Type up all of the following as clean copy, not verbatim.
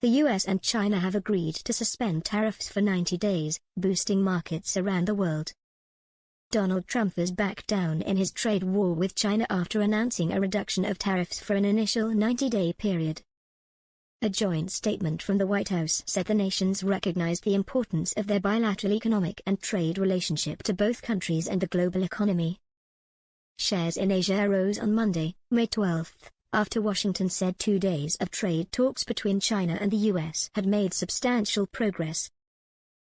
The US and China have agreed to suspend tariffs for 90 days, boosting markets around the world. Donald Trump has backed down in his trade war with China after announcing a reduction of tariffs for an initial 90-day period. A joint statement from the White House said the nations recognized the importance of their bilateral economic and trade relationship to both countries and the global economy. Shares in Asia rose on Monday, May 12, after Washington said 2 days of trade talks between China and the US had made substantial progress.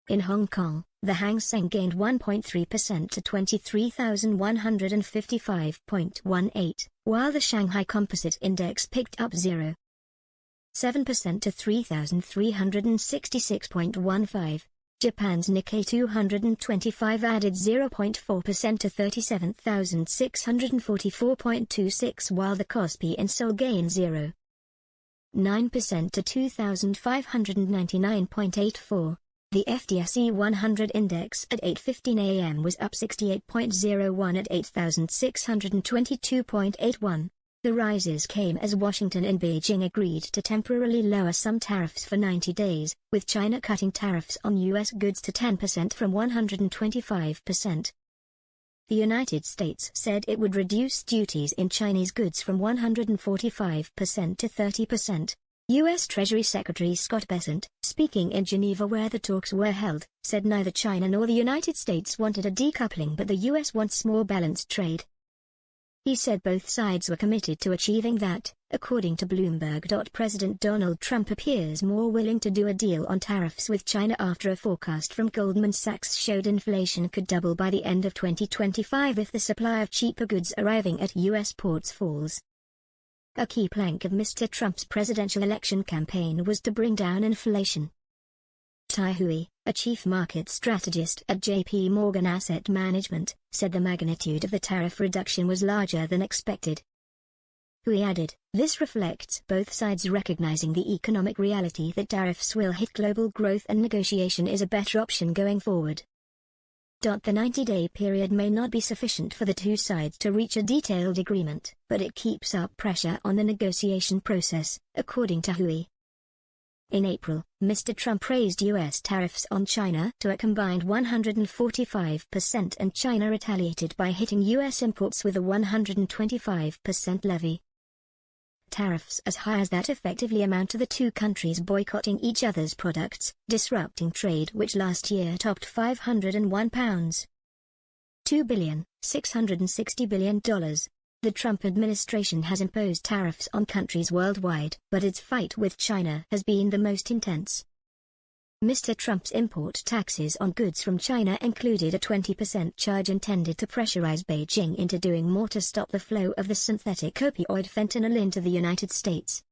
In Hong Kong, the Hang Seng gained 1.3% to 23,155.18, while the Shanghai Composite Index picked up 0.7% to 3,366.15. Japan's Nikkei 225 added 0.4% to 37,644.26, while the Kospi in Seoul gained 0.9% to 2,599.84. The FTSE 100 index at 8:15 a.m. was up 68.01 at 8,622.81. The rises came as Washington and Beijing agreed to temporarily lower some tariffs for 90 days, with China cutting tariffs on U.S. goods to 10% from 125%. The United States said it would reduce duties in Chinese goods from 145% to 30%. U.S. Treasury Secretary Scott Bessent, speaking in Geneva where the talks were held, said neither China nor the United States wanted a decoupling, but the U.S. wants more balanced trade. He said both sides were committed to achieving that. According to Bloomberg, President Donald Trump appears more willing to do a deal on tariffs with China after a forecast from Goldman Sachs showed inflation could double by the end of 2025 if the supply of cheaper goods arriving at U.S. ports falls. A key plank of Mr. Trump's presidential election campaign was to bring down inflation. Tai Hui, a chief market strategist at J.P. Morgan Asset Management, said the magnitude of the tariff reduction was larger than expected. Hui added, "This reflects both sides recognizing the economic reality that tariffs will hit global growth and negotiation is a better option going forward." The 90-day period may not be sufficient for the two sides to reach a detailed agreement, but it keeps up pressure on the negotiation process, according to Hui. In April, Mr. Trump raised U.S. tariffs on China to a combined 145%, and China retaliated by hitting U.S. imports with a 125% levy. Tariffs as high as that effectively amount to the two countries boycotting each other's products, disrupting trade which last year topped £501. $2,660 billion. The Trump administration has imposed tariffs on countries worldwide, but its fight with China has been the most intense. Mr. Trump's import taxes on goods from China included a 20% charge intended to pressurize Beijing into doing more to stop the flow of the synthetic opioid fentanyl into the United States.